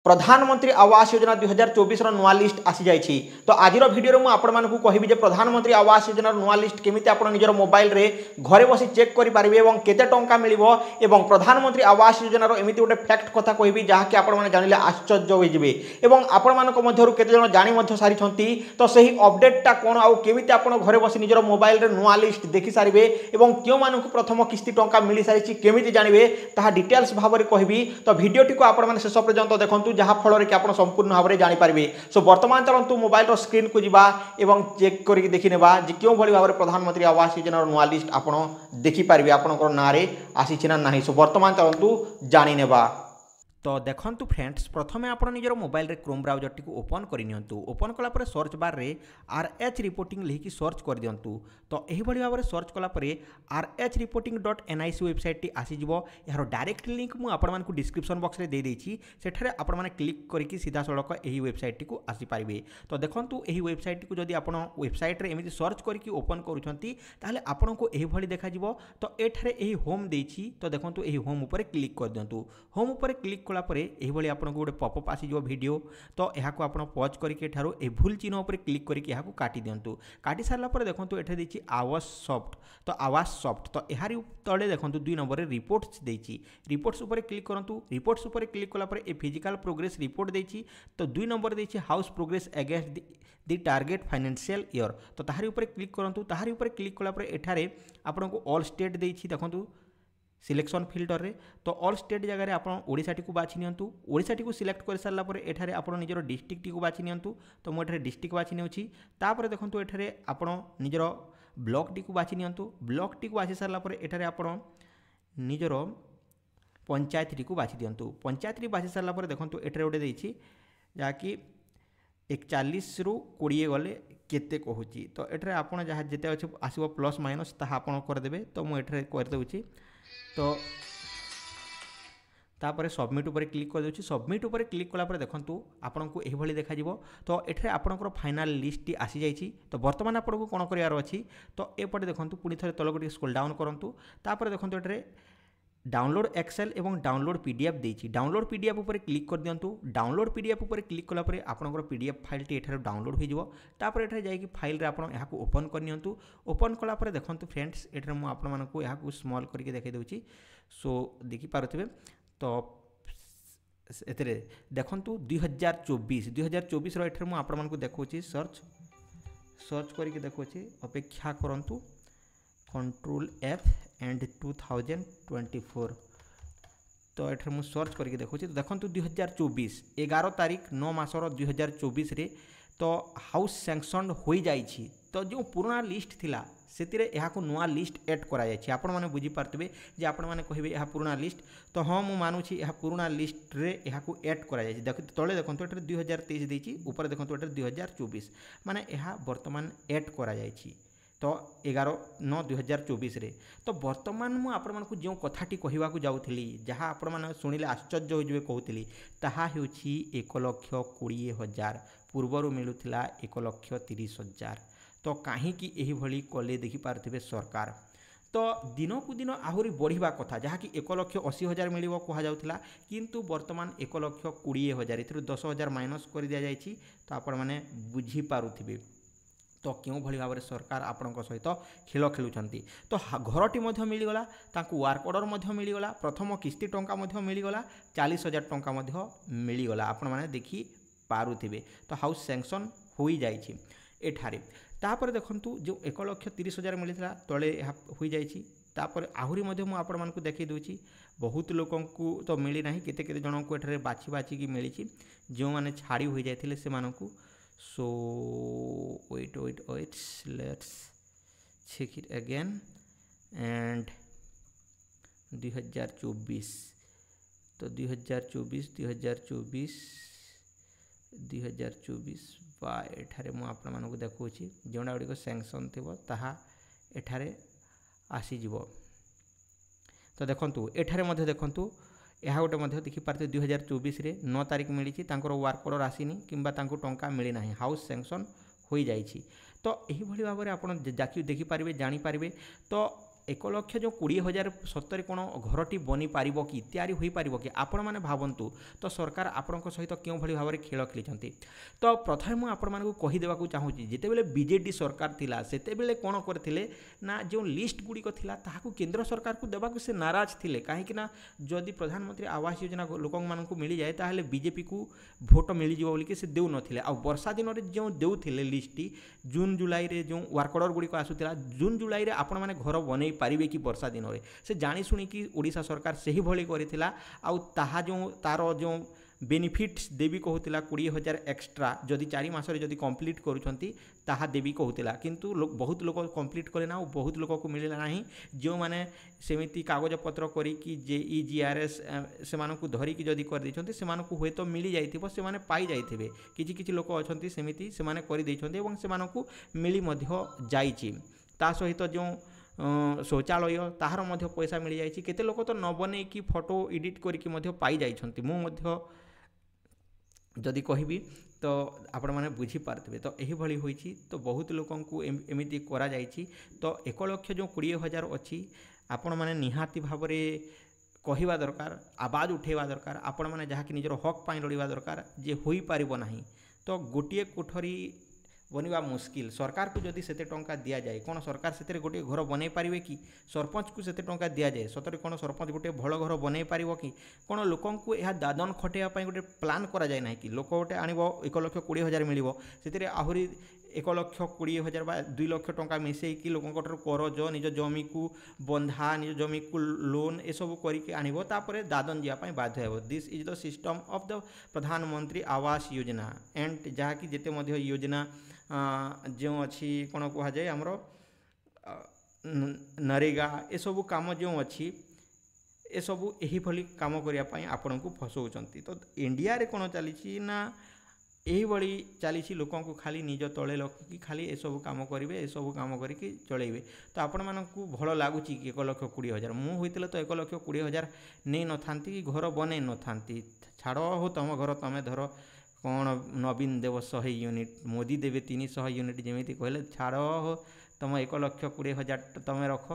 प्रधानमंत्री आवास योजना 2024 नुआ लिस्ट आसी जाइए। तो आज भिडियो मुझे आपण मानक कहबी प्रधानमंत्री आवास योजना नुआ लिस्ट केमी आप निजर मोबाइल रे घरे बसी चेक करेंगे और केते टंका मिलिबो एवं प्रधानमंत्री आवास योजनार एमती गोटे फैक्ट कथा कहबी जहाँकि आपने जानिले आश्चर्य होइजिबे एवं आपण मानक मध्यरु केते जण जानि सारी। तो सही अपडेटटा कौन आउ केमी आप घरे बसी निजर मोबाइल रे नुआ लिस्ट देखि सारे और क्यों मानक प्रथम किस्ती टंका मिल सारी केमी जानवे ताहा डिटेल्स भाव में कहबी। तो भिडियोटी को आपण शेष पर्यंत देखूँ जहाँफल कि आप संपूर्ण भाव में जानीपारे। सो बर्तमान चलतु मोबाइल स्क्रीन को जीवा एवं चेक करके देखी नेबा जे क्यों भली भाव में प्रधानमंत्री आवास योजना नुआ लिस्ट आप देखिपारे आपंकर ना आसी ना ना। सो बर्तमान चलतु जानी नेबा। तो देखंतु फ्रेंड्स प्रथमे आप निजर मोबाइल रे क्रोम ब्राउजर टी ओपन करनियंतु। ओपन कला परे सर्च बार रे RH रिपोर्टिंग लिखि सर्च कर दियंतु। तो एही भली भाव सर्च कला परे rhreporting.nic वेबसाइट टी आसी जिवो। यार डायरेक्ट लिंक मु आपण मानकु डिस्क्रिप्शन बॉक्स रे दे देछि। सेठारे आपण माने क्लिक करिकि सीधा सड़क एही वेबसाइट टी को आसी पारिबे। तो देखंतु एही वेबसाइट टी को जदि आपण वेबसाइट रे एमिति सर्च करिकि ओपन करूछंती ताले आपण को एही भली देखा जिवो। तो एठारे एही होम देछि। तो देखंतु एही होम ऊपर क्लिक कर दियंतु। होम ऊपर क्लिक कलापर यह आपको गोटे पॉपअप आसीज वीडियो। तो यह आपड़ पॉज करके ए भूल चिन्ह उपर क्लिक करके यहाँ काटी दिंतु। काटी सारापर देखो ये देखिए आवास सॉफ्ट। तो आवास सॉफ्ट तो यार तले देखो 2 नंबर रिपोर्ट्स देछि। रिपोर्ट्स उपर क्लिक करूँ। रिपोर्ट्स उपर क्लिक कलापर ए फिजिकल प्रोग्रेस रिपोर्ट देछि। तो 2 नंबर देछि house progress against the target financial year. तो ताहारी उपर क्लिक करूँ। ताहारी उपर क्लिक कलापर एठारे आपको ऑल स्टेट देछि देखो सिलेक्शन फिल्टर रे। तो ऑल स्टेट जगह आप ओडिशा टी को बाछि नियंतु। ओडिशा टी को सिलेक्ट कर सारा पर एठारे आप निजर डिस्ट्रिक्ट टी को बाछि नियंतु। तो मुझे डिस्ट्रिक्ट बाछि नेउछि। तापर देखंतु एठारे आप निजर ब्लॉक टी को बाछि नियंतु। ब्लॉक टी को बाछि सारा पर एठारे आप निजर पंचायत टी को बाछि दियंतु। पंचायत टी बाछि सारा पर देखंतु एठारे गोटे देछि जाकि 41 रु 20 गले केते कहूची। तो एठारे आपण जहाँ जेते अछि आसीबो प्लस माइनस ताहा आपण कर देबे। तो मु एठारे कर देउछि। तो तापर सबमिट उपर क्लिक कर देउछि। सबमिट उपर क्लिक कला पर देखंतु आपनको एही भली देखा जिवो। तो एठरे आपनकर फाइनल लिस्ट टी आसी जाइछि। तो वर्तमान आपनको कोन करियार अछि। तो एपटे देखंतु पुनी थरे तलको टी स्क्रॉल डाउन करंतु। तापर देखंतु एठरे डाउनलोड एक्सेल एवं डाउनलोड पीडीएफ देछि। डाउनलोड पीडीएफ उपर क्लिक कर दियंतु। डाउनलोड पीडीएफ उपर क्लिक कला पर आपनकर पीडीएफ फाइल टी एठारे डाउनलोड हो जिवो। तापर एठारे जाई कि फाइल रे आपण एहाकु ओपन कर नियंतु। ओपन कला पर देखंतु फ्रेंड्स एठारे मु आपण मानकु एहाकु स्मॉल करके देखै देउछि। सो देखि पारुथिबे। तो एतरे देखंतु 2024 रो एठारे मु आपण मानकु देखौछि सर्च करके देखौछि। अपेक्षा करंतु कंट्रोल F एंड 2024। तो एठारे मु सर्च करके देखौछि। तो देखंतु 2024 11 तारीख 9 मासर 2024 रे तो हाउस सैंक्शन हो जाइछि। तो जो पुराना लिस्ट थिला सेतिरे एहाकु नुआ लिस्ट ऐड करा जाइछि। आपण माने बुझी पारतबे जे आपण माने कहिबे एहा पुराना लिस्ट। तो हाँ मु मानुछि एहा पुराना लिस्ट रे एहाकु ऐड करा जाइछि। देख तळे देखंतु एठारे 2023 देछि। ऊपर देखंतु एठारे 2024 माने एहा वर्तमान ऐड करा जाइछि। तो 11/9/2024 रे। तो वर्तमान मु आपण मानकु जो कथाटी कहिवाकु जाउथिली जहाँ आपण माने सुनिले आश्चर्य हो जिवे कहूथिली ताहा हेउछि 1,20,000 पूर्वरु मिलुथिला 1,30,000। तो कहीं एही भली कले देखि पारथिबे सरकार। तो दिन को दिन आहुरी बढ़िबा कथा जहाँकि 1,80,000 मिलिबो कहा जाउथिला किंतु वर्तमान 1,20,000 एथि 10,000 माइनस कर दिया जाइछि। तो आपण माने बुझी पारुथिबे तो क्यों भली भाव सरकार आपण सहित खेल खेलुंट। तो घरटी मिलगला वर्क ऑर्डर मिलगला प्रथम किस्ती टंका मिलगला 40,000 टंका मिलगला आपण मैंने देखी पारुथिबे। तो हाउस सैंक्शन हो जाइछि एठारे। तापर देखंतु जो 1,30,000 मिलता तले हो जाइछि। तापर आहुरी आपण मानकु देखै दोछि बहुत लोकन को तो मिली नाही केते केते जन को एठारे बाछि बाछि की मिलिछि जो माने छाड़ी हो जाइथिले से मानकु। So wait let's check it again and 2024 तो 2024 बा एठारे मु आपण मानकु देखौछि जोंडा गुडी को सैंक्शन थिबो ताहा एठारे आसी जिवो। तो देखंतु एठारे मध्ये देखंतु यह गोटे देखी पारे 2024 रे 9 तारीख मिली वर्क ऑर्डर आसीनी किंबा टंका मिली ना हाउस सैंक्शन हो जाइछि। तो यही भाव में आप देखिपारे जानीपारे। तो 1 ଲକ୍ଷ ଯେଉଁ 20,000 ସତରେ କ'ଣ ଘରଟି ବନିପାରିବ କି ତିଆରି ହୋଇପାରିବ କି ଆପଣମାନେ ଭାବନ୍ତୁ ତ ସରକାର ଆପଣଙ୍କ ସହିତ କେଉଁଭଳି ଭାବରେ ଖେଳ ଖେଳିଛନ୍ତି। ତ ପ୍ରଥମେ ମୁଁ ଆପଣମାନଙ୍କୁ କହିଦେବାକୁ ଚାହୁଁଛି ଯେତେବେଳେ ବିଜେଡି ସରକାର ଥିଲା ସେତେବେଳେ କ'ଣ କରିଥିଲେ ନା ଯେଉଁ ଲିଷ୍ଟ ଗୁଡ଼ିକ ଥିଲା ତାହାକୁ କେନ୍ଦ୍ର ସରକାରକୁ ଦେବାକୁ ସେ ନାରାଜ ଥିଲେ କାହିଁକିନା ଯଦି ପ୍ରଧାନମନ୍ତ୍ରୀ ଆବାସ ଯୋଜନା ଲୋକମାନଙ୍କୁ ମିଳିଯାଏ ତାହେଲେ ବିଜେପିକୁ ଭୋଟ ମିଳିଯିବ ବୋଲିକି ସେ ଦେଉନଥିଲେ। ଆଉ ବର୍ଷା ଦିନରେ ଯେଉଁ ଦେଉଥିଲେ ଲିଷ୍ଟଟି ଜୁନ୍ ଜୁଲାଇରେ ଯେଉଁ ୱାର୍କ ଅର୍ଡ଼ର ଗୁଡ଼ିକ ଆସୁଥିଲା ଜୁନ୍ ଜୁଲାଇରେ ଆପଣମାନେ ଘର ବନେଇ ପାରିବେ କି ବର୍ଷା ଦିନରେ ସେ ଜାଣି ଶୁଣିକି ଓଡ଼ିଶା ସରକାର ସେହିଭଳି କରିଥିଲା। ଆଉ ତାହା ଯେଉଁ ତାର ଯେଉଁ ବେନିଫିଟ୍ସ ଦେବି କହୁଥିଲା 20,000 ଏକ୍ସଟ୍ରା ଯଦି 4 ମାସରେ ଯଦି କମ୍ପ୍ଲିଟ୍ କରୁଛନ୍ତି ତାହା ଦେବି କହୁଥିଲା କିନ୍ତୁ ବହୁତ ଲୋକ କମ୍ପ୍ଲିଟ୍ କଲେ ନା ଆଉ ବହୁତ ଲୋକକୁ ମିଳିଲା ନାହିଁ। ଯେଉଁମାନେ ସେମିତି କାଗଜପତ୍ର କରିକି JEE GRS ସେମାନଙ୍କୁ ଧରିକି ଯଦି କରିଦେଇଛନ୍ତି ସେମାନଙ୍କୁ ହୁଏତ ମିଳିଯାଇଥିବ ସେମାନେ ପାଇଯାଇଥିବେ କିଛି କିଛି ଲୋକ ଅଛନ୍ତି ସେମିତି ସେମାନେ କରିଦେଇଛନ୍ତି ଏବଂ ସେମାନଙ୍କୁ ମିଳି ମଧ୍ୟ ଯାଇଛି। ତା ସହିତ ଯେଉଁ ଶୌଚାଳୟ ତାହାର ମଧ୍ୟ ପଇସା ମିଳିଯାଇଛି କେତେ ଲୋକ ତ ନ ବନେଇକି ଫଟୋ ଏଡ଼ିଟ୍ କରିକି ମଧ୍ୟ ପାଇଯାଇଛନ୍ତି। ମୁଁ ମଧ୍ୟ ଯଦି କହିବି ତ ଆପଣମାନେ ବୁଝିପାରୁଥିବେ ତ ଏହିଭଳି ହୋଇଛି ତ ବହୁତ ଲୋକଙ୍କୁ ଏମିତି କରାଯାଇଛି। ତ 1 ଲକ୍ଷ ଯେଉଁ 20,000 ଅଛି ଆପଣମାନେ ନିହାତି ଭାବରେ କହିବା ଦରକାର ଆବାଜ ଉଠାଇବା ଦରକାର ଆପଣମାନେ ଯାହାକି ନିଜର ହକ୍ ପାଇଁ ଲଢ଼ିବା ଦରକାର ଯେ ହୋଇପାରିବ ନାହିଁ। ତ ଗୋଟିଏ କୋଠରୀ ବନିବା ମୁସ୍କିଲ ସରକାରକୁ ଯଦି ସେତେ ଟଙ୍କା ଦିଆଯାଏ କ'ଣ ସରକାର ସେଥିରେ ଗୋଟିଏ ଘର ବନେଇ ପାରିବେ କି ସରପଞ୍ଚକୁ ସେତେ ଟଙ୍କା ଦିଆଯାଏ ସତରେ କ'ଣ ସରପଞ୍ଚ ଗୋଟିଏ ଭଲ ଘର ବନେଇ ପାରିବ କି କ'ଣ ଲୋକଙ୍କୁ ଏହା ଦାଦନ ଖଟେଇବା ପାଇଁ ଗୋଟେ ପ୍ଲାନ୍ କରାଯାଏ ନାହିଁ କି ଲୋକ ଗୋଟେ ଆଣିବ 1 ଲକ୍ଷ 20,000 ମିଳିବ ସେଥିରେ ଆହୁରି 1 ଲକ୍ଷ 20,000 ବା 2 ଲକ୍ଷ ଟଙ୍କା ମିଶାଇକି ଲୋକଙ୍କଠାରୁ କରଜ ନିଜ ଜମିକୁ ବନ୍ଧା ନିଜ ଜମିକୁ ଲୋନ୍ ଏସବୁ କରିକି ଆଣିବ ତାପରେ ଦାଦନ ଯିବା ପାଇଁ ବାଧ୍ୟ ହେବ। This is the system of the ପ୍ରଧାନମନ୍ତ୍ରୀ ଆବାସ ଯୋଜନା ଏଣ୍ଡ ଯାହାକି ଯେତେ ମଧ୍ୟ ଯୋଜନା ଯେଉଁ ଅଛି କ'ଣ କୁହାଯାଏ ଆମର ନରେଗା ଏସବୁ କାମ ଯେଉଁ ଅଛି ଏସବୁ ଏହିଭଳି କାମ କରିବା ପାଇଁ ଆପଣଙ୍କୁ ଫସାଉଛନ୍ତି। ତ ଇଣ୍ଡିଆରେ କ'ଣ ଚାଲିଛି ନା ଏହିଭଳି ଚାଲିଛି ଲୋକଙ୍କୁ ଖାଲି ନିଜ ତଳେ ରଖିକି ଖାଲି ଏସବୁ କାମ କରିବେ ଏସବୁ କାମ କରିକି ଚଳେଇବେ। ତ ଆପଣମାନଙ୍କୁ ଭଲ ଲାଗୁଛି କି 1 ଲକ୍ଷ 20,000 ମୁଁ ହୋଇଥିଲେ ତ 1 ଲକ୍ଷ 20,000 ନେଇନଥାନ୍ତି କି ଘର ବନେଇ ନଥାନ୍ତି ଛାଡ଼ ହଉ ତମ ଘର ତମେ ଧର କ'ଣ ନବୀନ ଦେବ 100 ୟୁନିଟ୍ ମୋଦି ଦେବେ 300 ୟୁନିଟ୍ ଯେମିତି କହିଲେ ଛାଡ଼ ହଉ ତମ 1 ଲକ୍ଷ 20,000 ତମେ ରଖ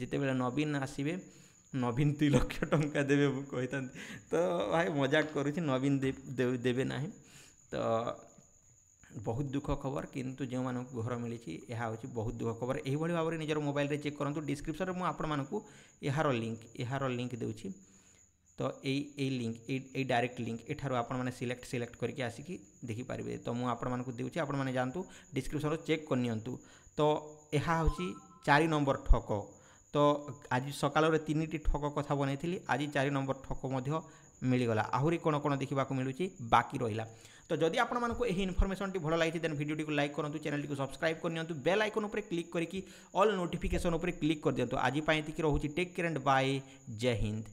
ଯେତେବେଳେ ନବୀନ ଆସିବେ ନବୀନ 2 ଲକ୍ଷ ଟଙ୍କା ଦେବେ ମୁଁ କହିଥାନ୍ତି। ତ ଭାଇ ମଜାକ କରୁଛି ନବୀନ ଦେବେ ନାହିଁ। ତ ବହୁତ ଦୁଃଖ ଖବର କିନ୍ତୁ ଯେଉଁମାନଙ୍କୁ ଘର ମିଳିଛି ଏହା ହେଉଛି ବହୁତ ଦୁଃଖ ଖବର। ଏହିଭଳି ଭାବରେ ନିଜର ମୋବାଇଲରେ ଚେକ୍ କରନ୍ତୁ ଡିସ୍କ୍ରିପ୍ସନରେ ମୁଁ ଆପଣମାନଙ୍କୁ ଏହାର ଲିଙ୍କ୍ ଦେଉଛି। ତ এই লিঙ্ক এই ডাইরেক্ট লিঙ্ক এঠার আপনার সিলেক্ট করিকি আসিকি দেখিপারে। তো মু আপনার দেছি আপনার যাতে ডিসক্রিপশন চেক করে নিয়ন্তু। তো ଏହା ହେଉଛି 4 নম্বর ঠক। তো আজ সকালের 3টি ঠক কথা বনাইলি আজ 4 নম্বর ঠক মিলিগলা আহুরি কোণ কোণ দেখা মিলুଛି বাকি রহিলা। তো যদি আপনার এই ইনফরমেশনটি ভালো লাগছে দেন ভিডিওটি লাইক করুন চ্যানেলটি সবসক্রাইব করে নিয়ন্তু বেল আইকন উপরে ক্লিক করিকি অল নোটিফিকেশন উপরে ক্লিক করে দিয়ন্তু। আজ পাই এতিকি রহুছি টেক কেয়ার এন্ড বাই জয় হিন্দ।